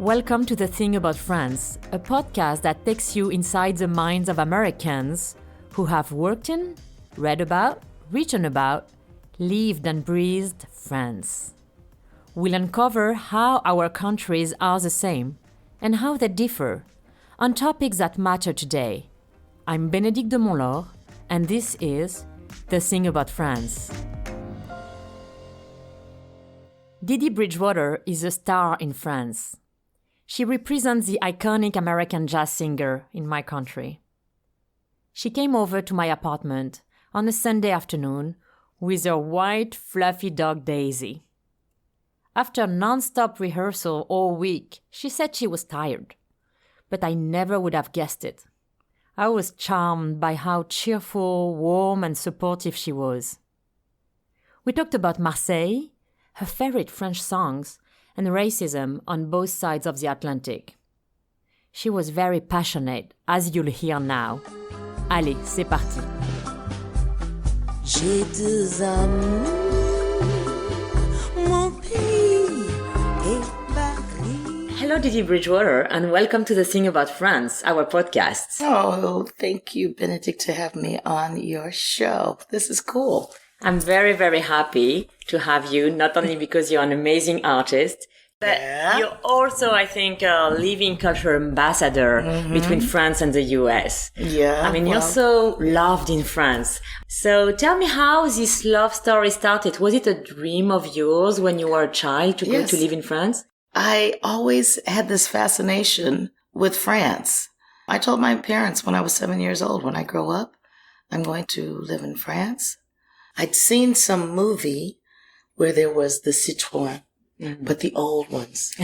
Welcome to The Thing About France, a podcast that takes you inside the minds of Americans who have worked in, read about, written about, lived and breathed France. We'll uncover how our countries are the same and how they differ on topics that matter today. I'm Bénédicte de Montlaur, and this is The Thing About France. Dee Dee Bridgewater is a star in France. She represents the iconic American jazz singer in my country. She came over to my apartment on a Sunday afternoon with her white, fluffy dog Daisy. After non-stop rehearsal all week, she said she was tired. But I never would have guessed it. I was charmed by how cheerful, warm, and supportive she was. We talked about Marseille, her favorite French songs, and racism on both sides of the Atlantic. She was very passionate, as you'll hear now. Allez, c'est parti. J'ai deux amours, mon pays et Paris. Hello, Dee Dee Bridgewater, and welcome to The Thing About France, our podcast. Oh, thank you, Bénédicte, to have me on your show. This is cool. I'm very, very happy to have you, not only because you're an amazing artist, but you're also, I think, a living culture ambassador between France and the US. Yeah. I mean, you're so loved in France. So tell me how this love story started. Was it a dream of yours when you were a child to go to live in France? I always had this fascination with France. I told my parents when I was 7 years old, when I grow up, I'm going to live in France. I'd seen some movie where there was the Citroën, but the old ones,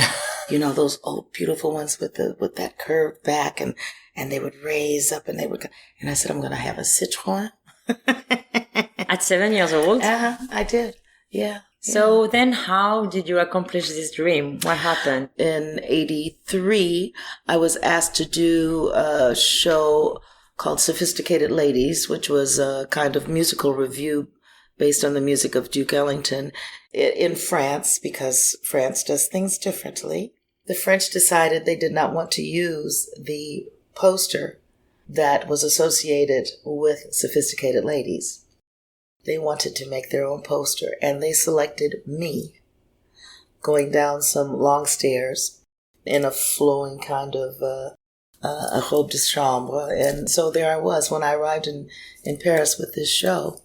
you know, those old beautiful ones with that curved back and they would raise up and I said, I'm going to have a Citroën. At 7 years old? I did. Yeah. So then how did you accomplish this dream? What happened? In 1983, I was asked to do a show called Sophisticated Ladies, which was a kind of musical review based on the music of Duke Ellington in France, because France does things differently. The French decided they did not want to use the poster that was associated with Sophisticated Ladies. They wanted to make their own poster, and they selected me going down some long stairs in a flowing kind of a robe de chambre. And so there I was when I arrived in Paris with this show.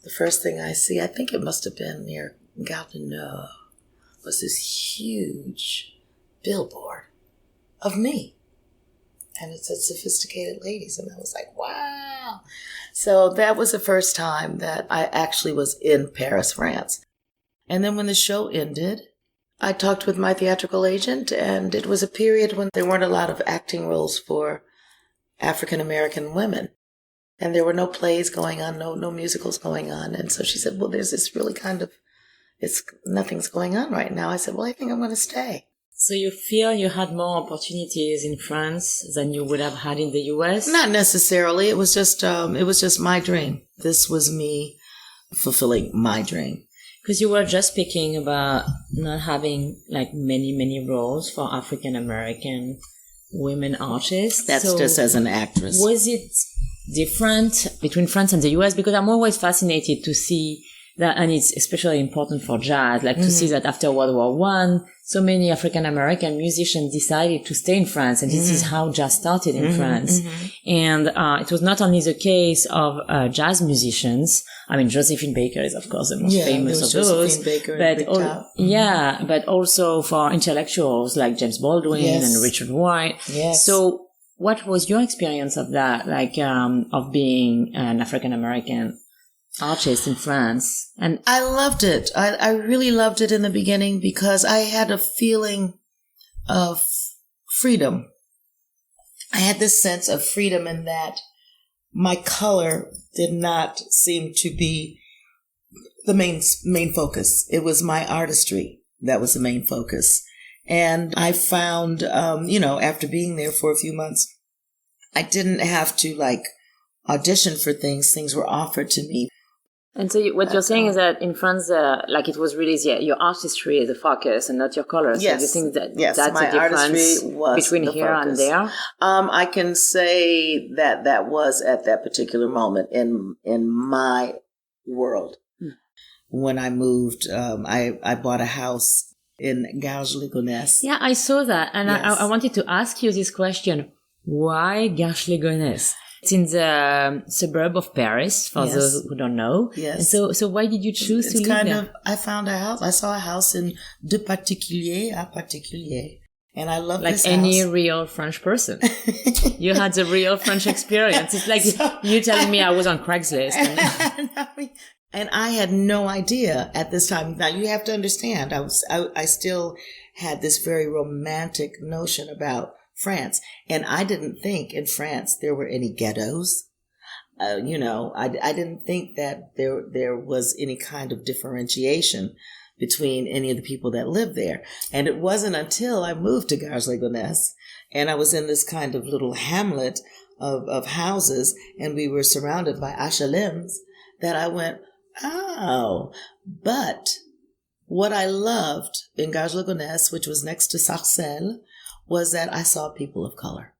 The first thing I see, I think it must have been near Gare du Nord, was this huge billboard of me. And it said Sophisticated Ladies. And I was like, wow. So that was the first time that I actually was in Paris, France. And then when the show ended, I talked with my theatrical agent, and it was a period when there weren't a lot of acting roles for African American women. And there were no plays going on, no musicals going on. And so she said, well, there's this really nothing's going on right now. I said, well, I think I'm going to stay. So you feel you had more opportunities in France than you would have had in the US? Not necessarily. It was just my dream. This was me fulfilling my dream. Because you were just speaking about not having like many roles for African American women artists. That's so just as an actress. Was it different between France and the US? Because I'm always fascinated to see that, and it's especially important for jazz, like to see that after World War I, so many African American musicians decided to stay in France, and this is how jazz started in France. And it was not only the case of jazz musicians. I mean, Josephine Baker is of course the most famous of those, but also for intellectuals like James Baldwin and Richard White. Yes. So what was your experience of that, like of being an African American artist in France? And I loved it. I really loved it in the beginning because I had a feeling of freedom. I had this sense of freedom in that my color did not seem to be the main focus. It was my artistry that was the main focus. And I found, after being there for a few months, I didn't have to audition for things. Things were offered to me. And so what you're saying is that in France, like it was really your artistry is the focus and not your colors. Yes. So you think that yes, that's my a difference between the here focus. and there? I can say that was at that particular moment in my world. When I moved, I bought a house in Garges-les-Gonesse. Yeah, I saw that. And Yes. I wanted to ask you this question. Why Garges-les-Gonesse? It's in the suburb of Paris, for Yes. those who don't know. Yes. And so why did you choose to It's live kind there? of, I found a house. I saw a house in De Particulier à Particulier. And I love Like this any house. real French person. You had the real French experience. It's like you telling me I was on Craigslist. And I had no idea at this time. Now you have to understand, I still had this very romantic notion about France. And I didn't think in France there were any ghettos. I didn't think that there was any kind of differentiation between any of the people that lived there. And it wasn't until I moved to Garges-les-Gonesse and I was in this kind of little hamlet of houses and we were surrounded by HLMs that I went, oh, but what I loved in Garges-les-Gonesse, which was next to Sarcelles, was that I saw people of color.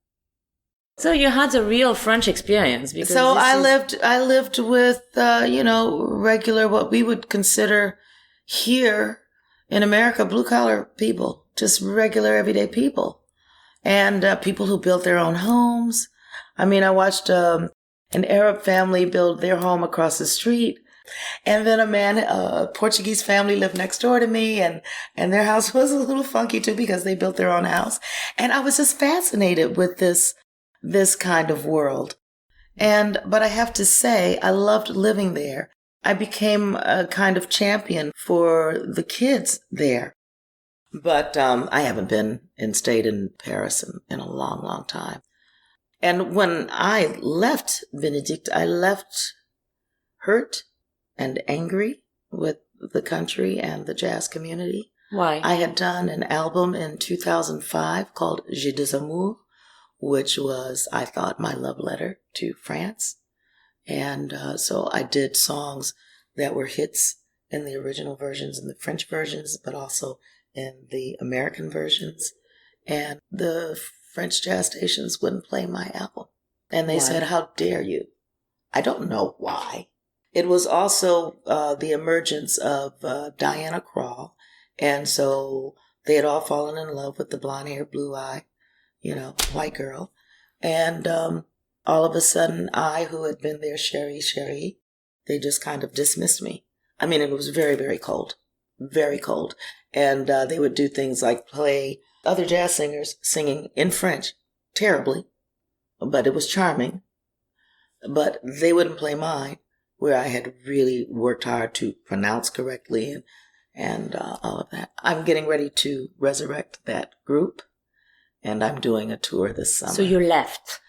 So you had a real French experience. Because so I lived with, regular, what we would consider here in America, blue collar people, just regular everyday people, and people who built their own homes. I mean, I watched an Arab family build their home across the street. And then a Portuguese family lived next door to me and their house was a little funky too because they built their own house. And I was just fascinated with this kind of world. But I have to say, I loved living there. I became a kind of champion for the kids there. But I haven't stayed in Paris in a long, long time. And when I left Bénédicte, I left hurt and angry with the country and the jazz community. Why? I had done an album in 2005 called J'ai des Amours, which was, I thought, my love letter to France. And so I did songs that were hits in the original versions and the French versions, but also in the American versions. And the French jazz stations wouldn't play my album. And they said, how dare you? I don't know why. It was also the emergence of Diana Krall. And so they had all fallen in love with the blonde hair, blue eye, white girl. And all of a sudden, I, who had been their chérie, they just kind of dismissed me. I mean, it was very, very cold. Very cold. And they would do things like play other jazz singers singing in French, terribly, but it was charming. But they wouldn't play mine, where I had really worked hard to pronounce correctly and all of that. I'm getting ready to resurrect that group, and I'm doing a tour this summer. So you left?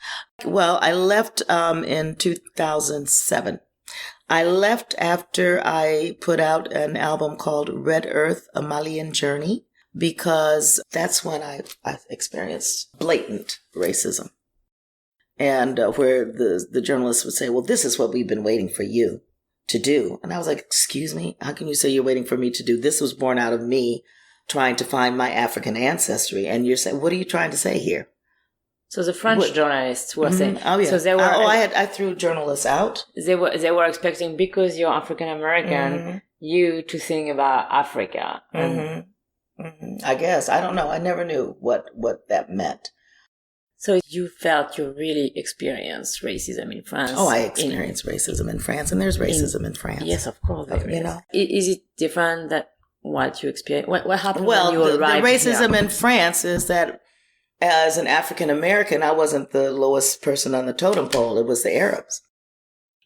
Well, I left in 2007. I left after I put out an album called Red Earth, A Malian Journey, because that's when I experienced blatant racism. And where the journalists would say, well, this is what we've been waiting for you to do. And I was like, excuse me, how can you say you're waiting for me to do? This was born out of me trying to find my African ancestry. And you're saying, what are you trying to say here? So the French journalists were saying, oh yeah, so they were, I threw journalists out. They were expecting, because you're African American, you to sing about Africa. I guess, I don't know. I never knew what that meant. So you felt you really experienced racism in France? Oh, I experienced racism in France, and there's racism in France. Yes, of course. Is it different than what you experienced? What happened when you arrived the racism here? in France is that as an African American, I wasn't the lowest person on the totem pole. It was the Arabs.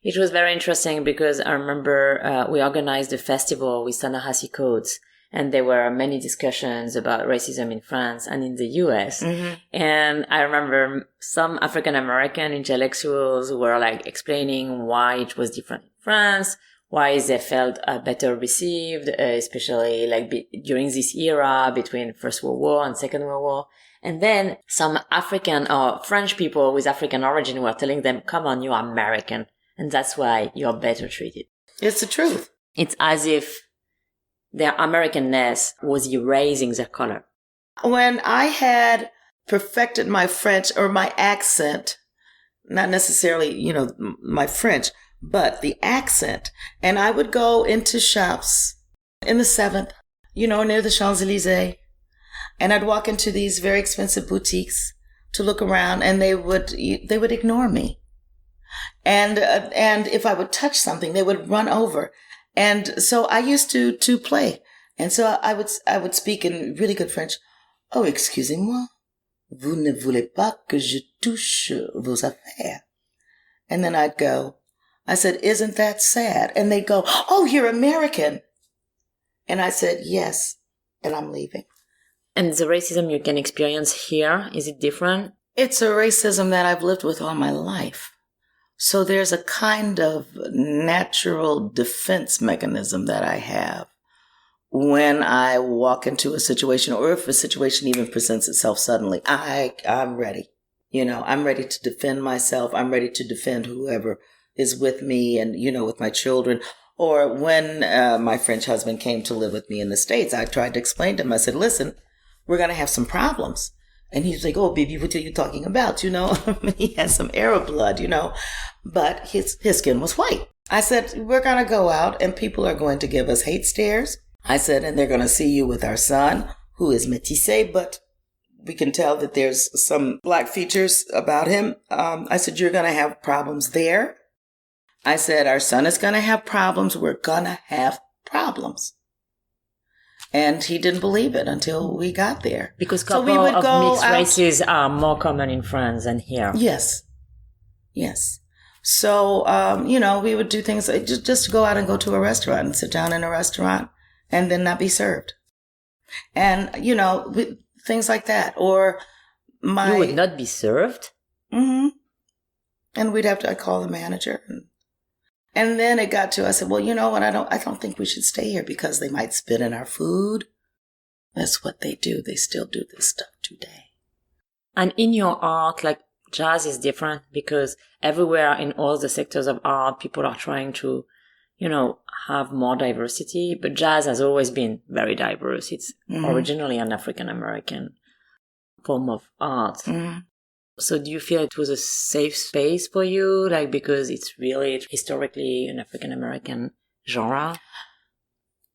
It was very interesting because I remember we organized a festival with Ta-Nehisi Coates. And there were many discussions about racism in France and in the US. And I remember some African-American intellectuals were like explaining why it was different in France, why they felt better received, especially like during this era between First World War and Second World War. And then some African or French people with African origin were telling them, come on, you're American. And that's why you're better treated. It's the truth. It's as if their Americanness was erasing their color. When I had perfected my French or my accent, not necessarily, my French, but the accent, and I would go into shops in the 7th, near the Champs-Élysées, and I'd walk into these very expensive boutiques to look around, and they would ignore me. And if I would touch something, they would run over. And so I used to play. And so I would speak in really good French. Oh, excusez-moi. Vous ne voulez pas que je touche vos affaires. And then I'd go, I said, isn't that sad? And they'd go, oh, you're American. And I said, yes. And I'm leaving. And the racism you can experience here, is it different? It's a racism that I've lived with all my life. So there's a kind of natural defense mechanism that I have when I walk into a situation, or if a situation even presents itself suddenly. I'm ready. I'm ready to defend myself. I'm ready to defend whoever is with me and, with my children. Or when my French husband came to live with me in the States, I tried to explain to him, I said, listen, we're going to have some problems. And he's like, oh, baby, what are you talking about? He has some Arab blood, but his skin was white. I said, we're going to go out and people are going to give us hate stares. I said, and they're going to see you with our son, who is métissé, but we can tell that there's some black features about him. I said, you're going to have problems there. I said, our son is going to have problems. We're going to have problems. And he didn't believe it until we got there. Because couple of mixed races are more common in France than here. Yes. So, we would do things like just go out and go to a restaurant and sit down in a restaurant and then not be served. And, things like that. Or You would not be served? Mm-hmm. And I'd call the manager. And then it got to, I said, well, you know what? I don't think we should stay here because they might spit in our food. That's what they do. They still do this stuff today. And in your art, like jazz is different because everywhere in all the sectors of art, people are trying to, have more diversity. But jazz has always been very diverse. It's originally an African-American form of art. Mm-hmm. So do you feel it was a safe space for you? Because it's really historically an African-American genre?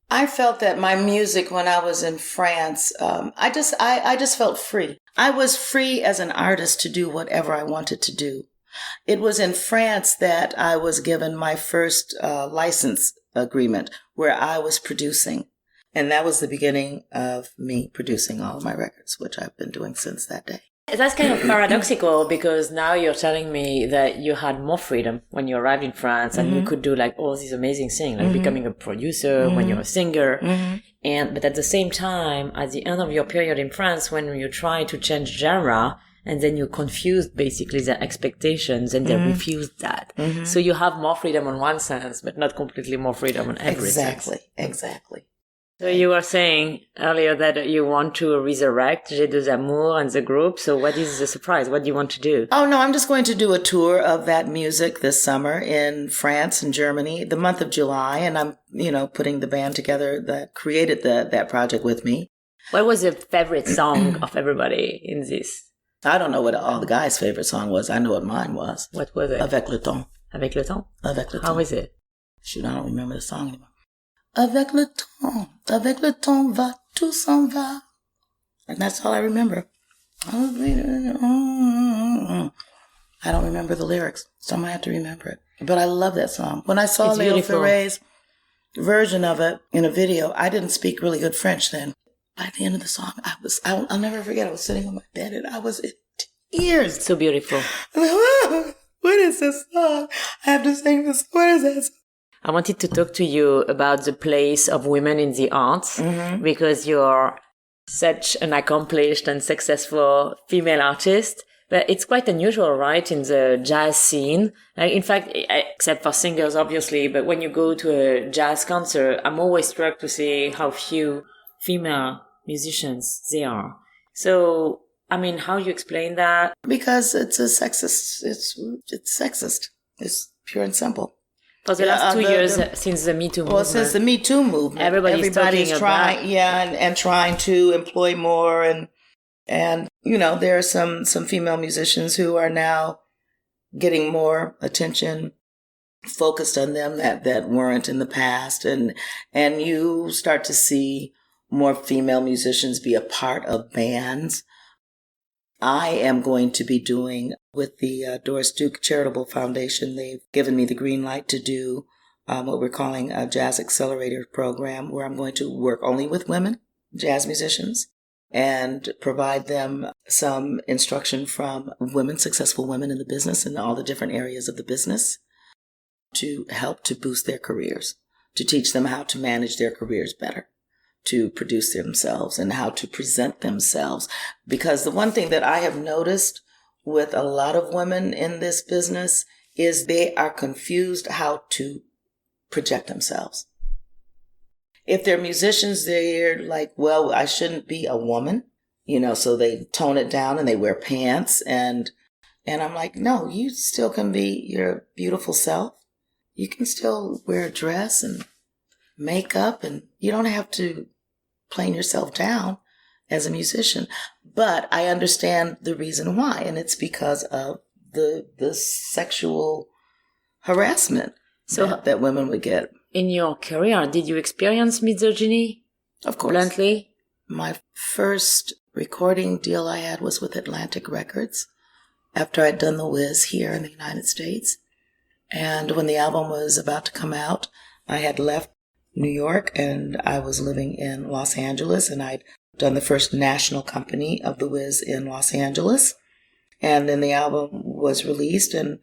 I felt that my music when I was in France, I just felt free. I was free as an artist to do whatever I wanted to do. It was in France that I was given my first license agreement where I was producing. And that was the beginning of me producing all of my records, which I've been doing since that day. That's kind of paradoxical because now you're telling me that you had more freedom when you arrived in France and you could do all these amazing things, like becoming a producer when you're a singer. But at the same time, at the end of your period in France, when you try to change genre and then you confused basically their expectations and they refused that. So you have more freedom on one sense, but not completely more freedom on every sense. Exactly. So you were saying earlier that you want to resurrect J'ai deux Amours and the group. So what is the surprise? What do you want to do? Oh, no, I'm just going to do a tour of that music this summer in France and Germany, the month of July. And I'm, putting the band together that created that project with me. What was your favorite song of everybody in this? I don't know what all the guys' favorite song was. I know what mine was. What was it? Avec le temps. Avec le temps? Avec le temps. How is it? Shoot, I don't remember the song anymore. Avec le temps va, tout s'en va. And that's all I remember. I don't remember the lyrics, so I'm going to have to remember it. But I love that song. When I saw Léo Ferré's version of it in a video, I didn't speak really good French then. By the end of the song, I'll never forget, I was sitting on my bed and I was in tears. So beautiful. What is this song? I have to sing this. What is this? I wanted to talk to you about the place of women in the arts because you're such an accomplished and successful female artist. But it's quite unusual, right, in the jazz scene. In fact, except for singers, obviously, but when you go to a jazz concert, I'm always struck to see how few female musicians there are. So, how do you explain that? Because it's a sexist. It's sexist. It's pure and simple. For the last 2 years since the Me Too movement. Well, since the Me Too movement. Everybody's trying, and trying to employ more. And you know, there are some female musicians who are now getting more attention focused on them that weren't in the past. And you start to see more female musicians be a part of bands. I am going to be doing with the Doris Duke Charitable Foundation. They've given me the green light to do what we're calling a Jazz Accelerator program, where I'm going to work only with women, jazz musicians, and provide them some instruction from women, successful women in the business and all the different areas of the business to help to boost their careers, to teach them how to manage their careers better, to produce themselves and how to present themselves. Because the one thing that I have noticed with a lot of women in this business is they are confused how to project themselves. If they're musicians, they're like, well, I shouldn't be a woman, you know, so they tone it down and they wear pants. And I'm like, no, you still can be your beautiful self. You can still wear a dress and makeup, and you don't have to plane yourself down as a musician. But I understand the reason why, and it's because of the sexual harassment that women would get. In your career, did you experience misogyny? Of course. Bluntly? My first recording deal I had was with Atlantic Records after I'd done The Wiz here in the United States. And when the album was about to come out, I had left New York and I was living in Los Angeles, and I'd done the first national company of The Wiz in Los Angeles. And then the album was released and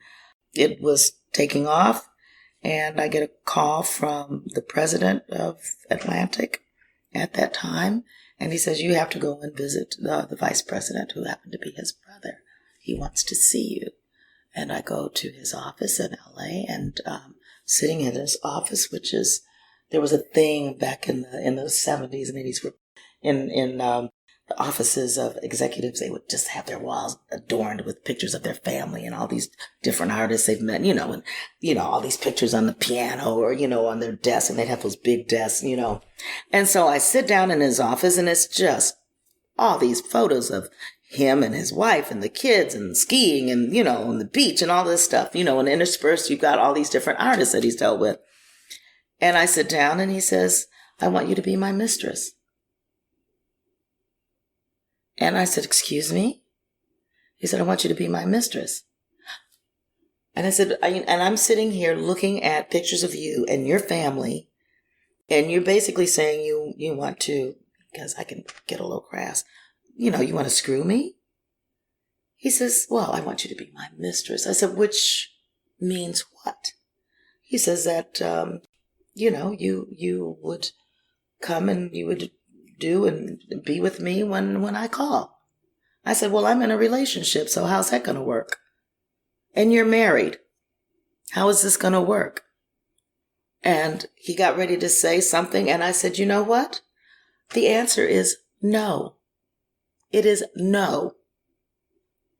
it was taking off. And I get a call from the president of Atlantic at that time. And he says, you have to go and visit the vice president, who happened to be his brother. He wants to see you. And I go to his office in LA, and sitting in his office, there was a thing back in the 70s and 80s where in the offices of executives, they would just have their walls adorned with pictures of their family and all these different artists they've met, and all these pictures on the piano or, on their desk, and they'd have those big desks, And so I sit down in his office, and it's just all these photos of him and his wife and the kids and skiing and, on the beach and all this stuff, and interspersed, you've got all these different artists that he's dealt with. And I sit down and he says, I want you to be my mistress. And I said, excuse me? He said, I want you to be my mistress. And I said, and I'm sitting here looking at pictures of you and your family, and you're basically saying you want to, because I can get a little crass, you want to screw me? He says, well, I want you to be my mistress. I said, which means what? He says that, you would come and you would do and be with me when I call. I said, well, I'm in a relationship, so how's that going to work? And you're married. How is this going to work? And he got ready to say something, and I said, you know what? The answer is no. It is no.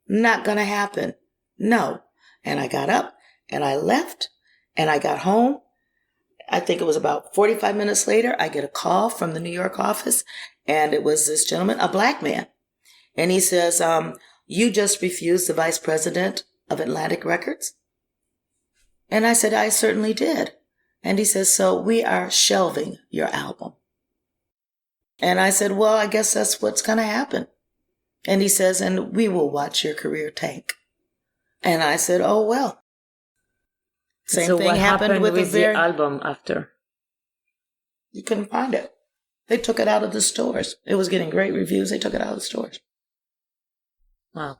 Not going to happen. No. And I got up and I left and I got home. I think it was about 45 minutes later, I get a call from the New York office, and it was this gentleman, a black man. And he says, you just refused the vice president of Atlantic Records? And I said, I certainly did. And he says, so we are shelving your album. And I said, well, I guess that's what's going to happen. And he says, and we will watch your career tank. And I said, oh, well. Same thing happened with the album after. You couldn't find it. They took it out of the stores. It was getting great reviews. They took it out of the stores. Wow.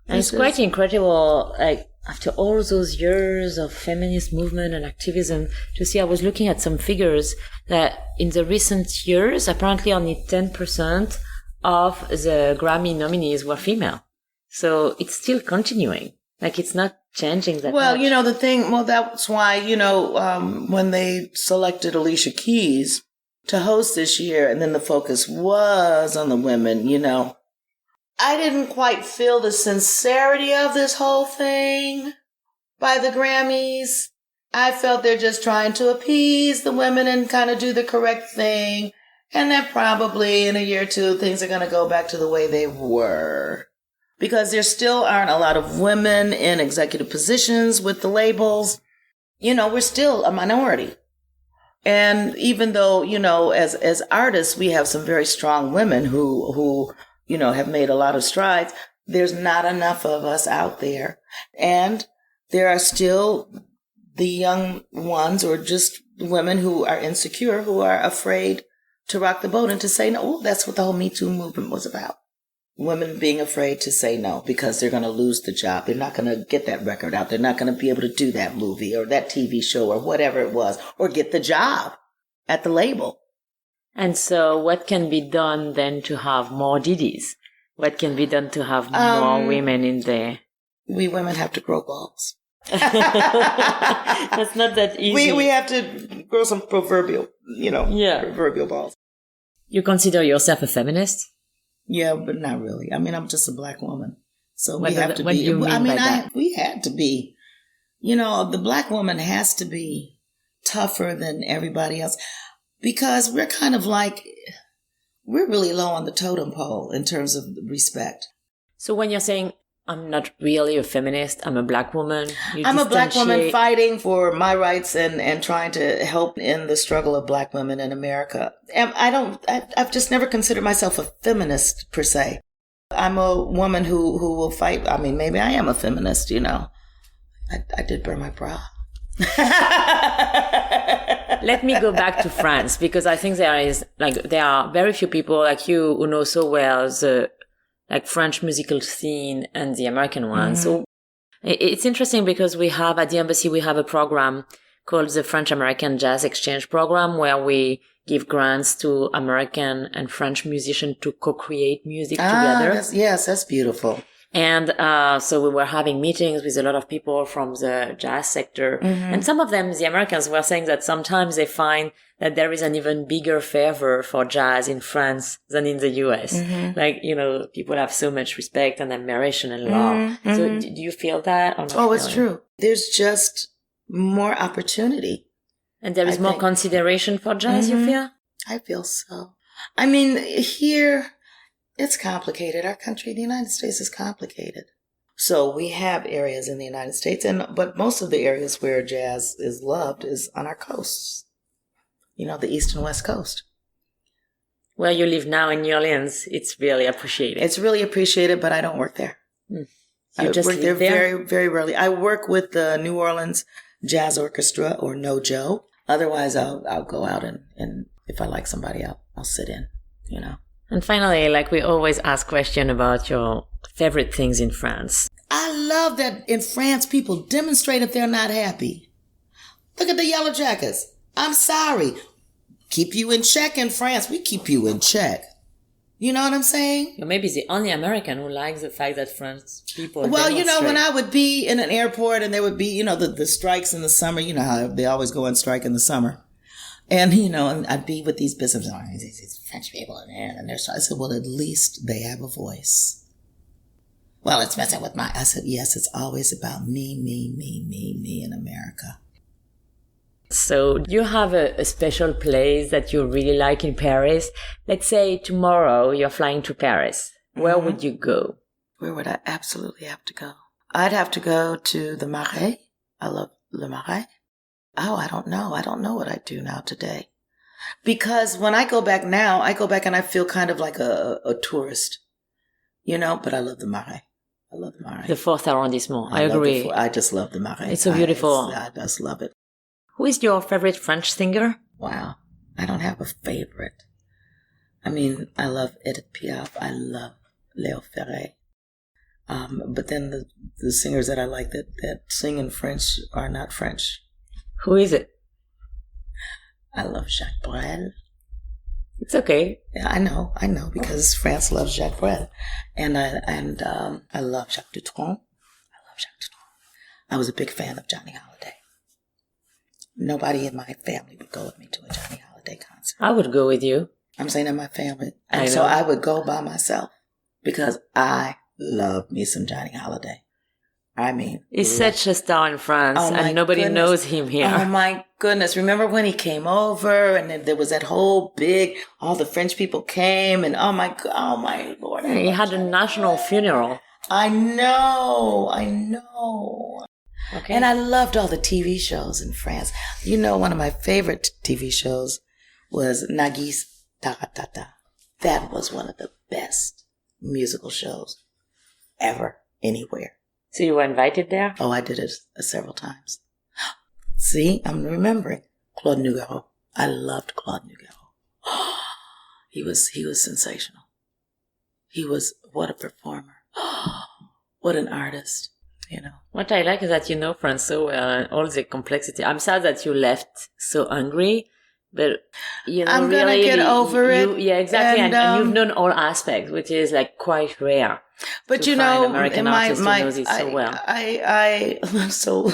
And it's quite incredible, like, after all those years of feminist movement and activism, to see, I was looking at some figures that in the recent years, apparently only 10% of the Grammy nominees were female. So it's still continuing. Like, it's not changing that much. Well, that's why, when they selected Alicia Keys to host this year, and then the focus was on the women, I didn't quite feel the sincerity of this whole thing by the Grammys. I felt they're just trying to appease the women and kind of do the correct thing. And that probably in a year or two, things are going to go back to the way they were. Because there still aren't a lot of women in executive positions with the labels. You know, we're still a minority. And even though, you know, as artists, we have some very strong women who, you know, have made a lot of strides, there's not enough of us out there. And there are still the young ones or just women who are insecure, who are afraid to rock the boat and to say no. Oh, that's what the whole Me Too movement was about. Women being afraid to say no because they're going to lose the job. They're not going to get that record out. They're not going to be able to do that movie or that TV show or whatever it was, or get the job at the label. And so what can be done then to have more Dee Dees? What can be done to have more women in there? We women have to grow balls. That's not that easy. We have to grow some proverbial balls. You consider yourself a feminist? Yeah, but not really. I mean, I'm just a black woman. So What we have to what be. do you mean by that? We had to be. You know, the black woman has to be tougher than everybody else because we're kind of like, we're really low on the totem pole in terms of respect. So when you're saying, I'm not really a feminist, I'm a black woman. I'm a black woman fighting for my rights and trying to help in the struggle of black women in America. And I've just never considered myself a feminist per se. I'm a woman who will fight. I mean, maybe I am a feminist, you know. I did burn my bra. Let me go back to France because I think there are very few people like you who know so well the French musical scene and the American one. Mm-hmm. So it's interesting because we have at the embassy, we have a program called the French American Jazz Exchange Program where we give grants to American and French musicians to co-create music together. That's beautiful. And so we were having meetings with a lot of people from the jazz sector. Mm-hmm. And some of them, the Americans, were saying that sometimes they find that there is an even bigger fervor for jazz in France than in the US. Mm-hmm. Like, you know, people have so much respect and admiration and love. Mm-hmm. So do you feel that? Or not oh, it's true. There's just more opportunity. And there is more consideration for jazz, you feel? I feel so. I mean, here, it's complicated. Our country, the United States, is complicated. So we have areas in the United States, but most of the areas where jazz is loved is on our coasts. You know, the East and West Coast. Where you live now in New Orleans, it's really appreciated. It's really appreciated, but I don't work there. I just work there very, very rarely. I work with the New Orleans Jazz Orchestra or NoJo. Otherwise, I'll go out and if I like somebody, I'll sit in, you know. And finally, like we always ask question about your favorite things in France. I love that in France, people demonstrate if they're not happy. Look at the Yellow Jackets. I'm sorry. Keep you in check in France. We keep you in check. You know what I'm saying? You're maybe the only American who likes the fact that French people Well, demonstrate. you know, when I would be in an airport and there would be, you know, the strikes in the summer, you know how they always go on strike in the summer. And, you know, and I'd be with these business owners, these French people in there, and I said, well, at least they have a voice. Well, it's messing with I said, yes, it's always about me in America. So do you have a special place that you really like in Paris? Let's say tomorrow you're flying to Paris. Where would you go? Where would I absolutely have to go? I'd have to go to the Marais. I love Le Marais. Oh, I don't know. I don't know what I'd do now today. Because when I go back now, I go back and I feel kind of like a tourist, you know, but I love the Marais. I love the Marais. The 4th arrondissement. I agree. I just love the Marais. It's so beautiful. I just love it. Who is your favorite French singer? Wow. I don't have a favorite. I mean, I love Edith Piaf. I love Léo Ferré. But then the singers that I like that sing in French are not French. Who is it? I love Jacques Brel. It's okay. Yeah, I know, because France loves Jacques Brel. And I love Jacques Dutronc. I was a big fan of Johnny Holiday. Nobody in my family would go with me to a Johnny Holiday concert. I would go with you. I'm saying in my family. And so I would go by myself because I love me some Johnny Holiday. I mean, he's such a star in France, and nobody knows him here. Oh my goodness. Remember when he came over and then there was that whole all the French people came and oh my Lord. He had a national funeral. I know. Okay. And I loved all the TV shows in France. You know, one of my favorite TV shows was Nagis Taratata. That was one of the best musical shows ever, anywhere. So you were invited there? Oh, I did it several times. See, I'm remembering. Claude Nougaro. I loved Claude Nougaro. He was sensational. What a performer. What an artist, you know. What I like is that you know France so well and all the complexity. I'm sad that you left so angry, but you know, I'm gonna get over it. Yeah, exactly. And you've known all aspects, which is like quite rare. But you know, American artists who knows it so well. So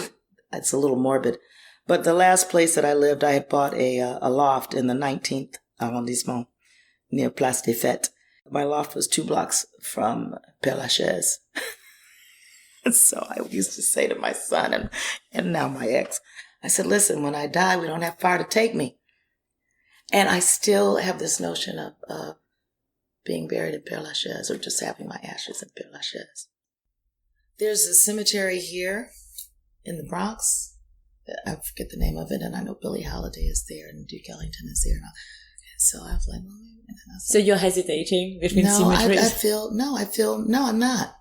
it's a little morbid, but the last place that I lived, I had bought a loft in the 19th arrondissement near Place des Fêtes. My loft was 2 blocks from Père Lachaise. So I used to say to my son and now my ex, I said, listen, when I die, we don't have far to take me. And I still have this notion of being buried in Père Lachaise or just having my ashes in Père Lachaise. There's a cemetery here in the Bronx. I forget the name of it, and I know Billie Holiday is there and Duke Ellington is there. And so I was like, so you're hesitating between cemeteries? No, I'm not.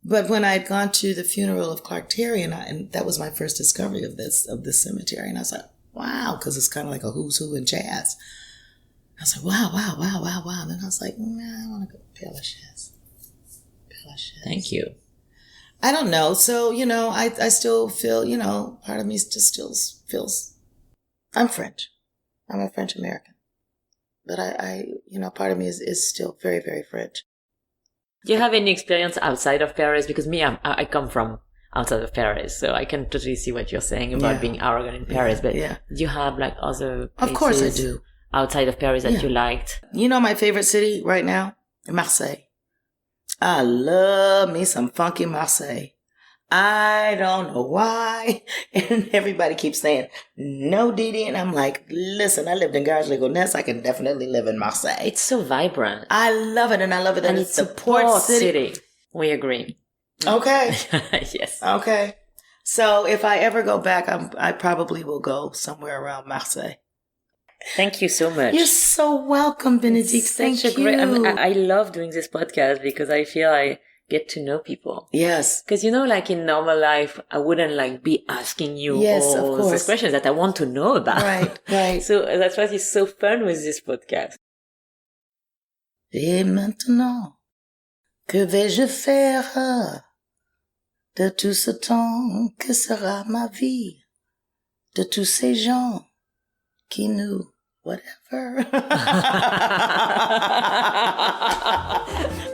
But when I had gone to the funeral of Clark Terry, and that was my first discovery of this cemetery, and I was like, wow, because it's kind of like a who's who in jazz. I was like, wow. And then I was like, nah, I want to go to Père Lachaise. Thank you. I don't know. So, you know, I still feel, you know, part of me just still feels, I'm French. I'm a French American. But I you know, part of me is still very, very French. Do you have any experience outside of Paris? Because me, I come from outside of Paris, so I can totally see what you're saying about being arrogant in Paris. But do you have like other places of course I do. Outside of Paris that you liked? You know my favorite city right now? Marseille. I love me some funky Marseille. I don't know why. And everybody keeps saying, no, Dee Dee. And I'm like, listen, I lived in Garges-les-Gonesse. I can definitely live in Marseille. It's so vibrant. I love it. And I love it that and it's the port city. We agree. Okay. Yes. Okay. So if I ever go back, I probably will go somewhere around Marseille. Thank you so much. You're so welcome, Bénédicte. Thank you. Great, I love doing this podcast because I feel I get to know people. Yes. Because, you know, like in normal life, I wouldn't like be asking you all those questions that I want to know about. Right. So that's what is so fun with this podcast. Et maintenant, que vais-je faire de tout ce temps que sera ma vie, de tous ces gens qui nous whatever.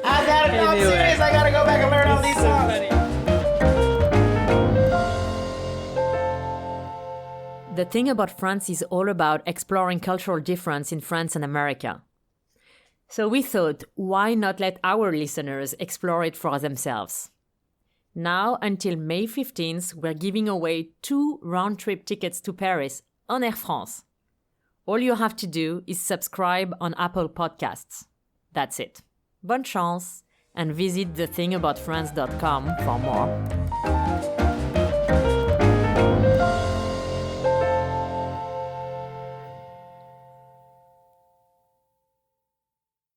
I gotta go. I'm serious. I gotta go back and learn all these songs. The thing about France is all about exploring cultural difference in France and America. So we thought, why not let our listeners explore it for themselves? Now, until May 15th, we're giving away 2 round-trip tickets to Paris on Air France. All you have to do is subscribe on Apple Podcasts. That's it. Bonne chance, and visit thethingaboutfrance.com for more.